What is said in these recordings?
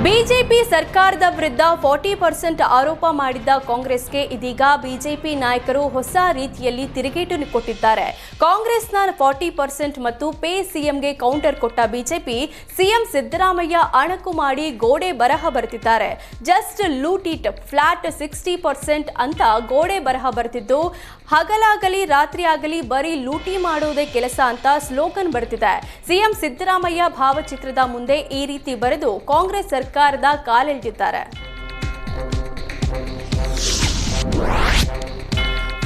BJP ಸರ್ಕಾರದ ವಿರುದ್ಧ 40% ಆರೋಪ ಮಾಡಿದ್ದ ಕಾಂಗ್ರೆಸ್ಗೆ ಇದೀಗ ಬಿಜೆಪಿ ನಾಯಕರು ಹೊಸ ರೀತಿಯಲ್ಲಿ ತಿರುಗೇಟು ಕೊಟ್ಟಿದ್ದಾರೆ. ಕಾಂಗ್ರೆಸ್ನ 40% ಮತ್ತು ಪೇ ಸಿಎಂಗೆ ಕೌಂಟರ್ ಕೊಟ್ಟ ಬಿಜೆಪಿ ಸಿಎಂ ಸಿದ್ದರಾಮಯ್ಯ ಅಣಕು ಮಾಡಿ ಗೋಡೆ ಬರಹ ಬರೆದಿದ್ದಾರೆ. ಜಸ್ಟ್ ಲೂಟ್ ಇಟ್ ಫ್ಲಾಟ್ 60% ಅಂತ ಗೋಡೆ ಬರಹ ಬರೆದಿದ್ದು, ಹಗಲಾಗಲಿ ರಾತ್ರಿಯಾಗಲಿ ಬರೀ ಲೂಟಿ ಮಾಡುವುದೇ ಕೆಲಸ ಅಂತ ಸ್ಲೋಗನ್ ಬರೆದಿದೆ. ಸಿಎಂ ಸಿದ್ದರಾಮಯ್ಯ ಭಾವಚಿತ್ರದ ಮುಂದೆ ಈ ರೀತಿ ಬರೆದು ಕಾಂಗ್ರೆಸ್ ಸರ್ಕಾರದ ಕಾಲೆಳೆದಿದ್ದಾರೆ.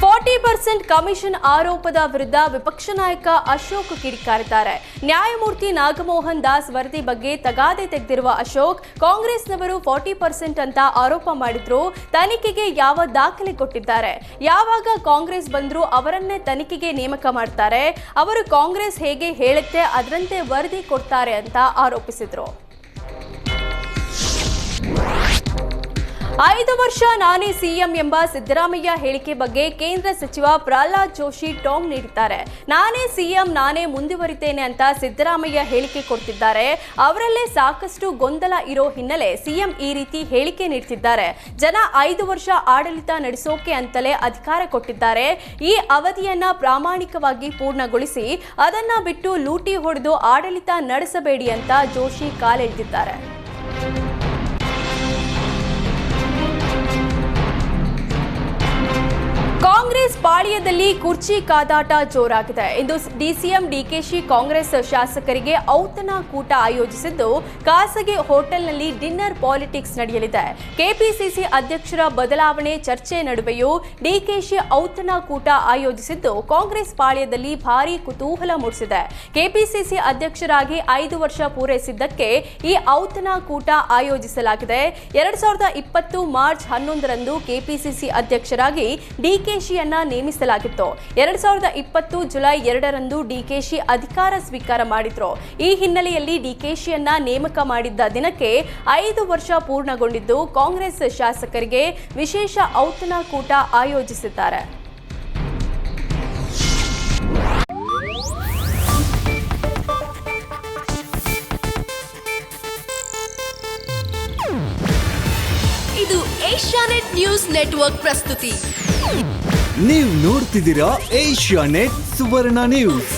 40% ಕಮಿಷನ್ ಆರೋಪದ ವಿರುದ್ಧ ವಿಪಕ್ಷ ನಾಯಕ ಅಶೋಕ್ ಕಿಡಿಕಾರಿದ್ದಾರೆ. ನ್ಯಾಯಮೂರ್ತಿ ನಾಗಮೋಹನ್ ದಾಸ್ ವರದಿ ಬಗ್ಗೆ ತಗಾದೆ ತೆಗೆದಿರುವ ಅಶೋಕ್, ಕಾಂಗ್ರೆಸ್ನವರು 40% ಅಂತ ಆರೋಪ ಮಾಡಿದ್ರು, ತನಿಖೆಗೆ ಯಾವ ದಾಖಲೆ ಕೊಟ್ಟಿದ್ದಾರೆ? ಯಾವಾಗ ಕಾಂಗ್ರೆಸ್ ಬಂದ್ರು ಅವರನ್ನೇ ತನಿಖೆಗೆ ನೇಮಕ ಮಾಡ್ತಾರೆ. ಅವರು ಕಾಂಗ್ರೆಸ್ ಹೇಗೆ ಹೇಳುತ್ತೆ ಅದರಂತೆ ವರದಿ ಕೊಡ್ತಾರೆ ಅಂತ ಆರೋಪಿಸಿದ್ರು. 5 ವರ್ಷ ನಾನೇ ಸಿಎಂ ಎಂಬ ಸಿದ್ದರಾಮಯ್ಯ ಹೇಳಿಕೆ ಬಗ್ಗೆ ಕೇಂದ್ರ ಸಚಿವ ಪ್ರಹ್ಲಾದ್ ಜೋಶಿ ಟಾಂಗ್ ನೀಡಿದ್ದಾರೆ. ನಾನೇ ಸಿಎಂ, ನಾನೇ ಮುಂದುವರಿತೇನೆ ಅಂತ ಸಿದ್ದರಾಮಯ್ಯ ಹೇಳಿಕೆ ಕೊಡ್ತಿದ್ದಾರೆ. ಅವರಲ್ಲೇ ಸಾಕಷ್ಟು ಗೊಂದಲ ಇರೋ ಹಿನ್ನೆಲೆ ಸಿಎಂ ಈ ರೀತಿ ಹೇಳಿಕೆ ನೀಡ್ತಿದ್ದಾರೆ. ಜನ 5 ವರ್ಷ ಆಡಳಿತ ನಡೆಸೋಕೆ ಅಂತಲೇ ಅಧಿಕಾರ ಕೊಟ್ಟಿದ್ದಾರೆ. ಈ ಅವಧಿಯನ್ನ ಪ್ರಾಮಾಣಿಕವಾಗಿ ಪೂರ್ಣಗೊಳಿಸಿ ಅದನ್ನ ಬಿಟ್ಟು ಲೂಟಿ ಹೊಡೆದು ಆಡಳಿತ ನಡೆಸಬೇಡಿ ಅಂತ ಜೋಶಿ ಕಾಲೆಳೆದಿದ್ದಾರೆ. ಕಾಂಗ್ರೆಸ್ ಪಾಳ್ಯದಲ್ಲಿ ಕುರ್ಚಿ ಕಾದಾಟ ಜೋರಾಗಿದೆ. ಇಂದು ಡಿಸಿಎಂ ಡಿಕೆಶಿ ಕಾಂಗ್ರೆಸ್ ಶಾಸಕರಿಗೆ ಔತಣ ಕೂಟ ಆಯೋಜಿಸಿದ್ದು, ಖಾಸಗಿ ಹೋಟೆಲ್ನಲ್ಲಿ ಡಿನ್ನರ್ ಪಾಲಿಟಿಕ್ಸ್ ನಡೆಯಲಿದೆ. ಕೆಪಿಸಿಸಿ ಅಧ್ಯಕ್ಷರ ಬದಲಾವಣೆ ಚರ್ಚೆ ನಡುವೆಯೂ ಡಿಕೆಶಿ ಔತಣ ಕೂಟ ಆಯೋಜಿಸಿದ್ದು, ಕಾಂಗ್ರೆಸ್ ಪಾಳ್ಯದಲ್ಲಿ ಭಾರೀ ಕುತೂಹಲ ಮೂಡಿಸಿದೆ. ಕೆಪಿಸಿಸಿ ಅಧ್ಯಕ್ಷರಾಗಿ 5 ವರ್ಷ ಪೂರೈಸಿದ್ದಕ್ಕೆ ಈ ಔತಣ ಕೂಟ ಆಯೋಜಿಸಲಾಗಿದೆ. 2020 ಮಾರ್ಚ್ 11ರಂದು ಕೆಪಿಸಿಸಿ ಅಧ್ಯಕ್ಷರಾಗಿ ಡಿಕೆಶಿಯನ್ನ ನೇಮಿಸಲಾಗಿತ್ತು. 2020 ಜುಲೈ 2ರಂದು ಡಿಕೆಶಿ ಅಧಿಕಾರ ಸ್ವೀಕಾರ ಮಾಡಿದ್ರು. ಈ ಹಿನ್ನೆಲೆಯಲ್ಲಿ ಡಿಕೆಶಿಯನ್ನ ನೇಮಕ ಮಾಡಿದ್ದ ದಿನಕ್ಕೆ 5 ವರ್ಷ ಪೂರ್ಣಗೊಂಡಿದ್ದು, ಕಾಂಗ್ರೆಸ್ ಶಾಸಕರಿಗೆ ವಿಶೇಷ ಔತಣ ಕೂಟ ಆಯೋಜಿಸಿದ್ದಾರೆ. ಇದು ಏಷ್ಯಾನೆಟ್ ನ್ಯೂಸ್ ನೆಟ್ವರ್ಕ್ ಪ್ರಸ್ತುತಿ. ನೀವು ನೋಡ್ತಿದ್ದೀರಾ ಏಷ್ಯಾನೆಟ್ ಸುವರ್ಣ ನ್ಯೂಸ್.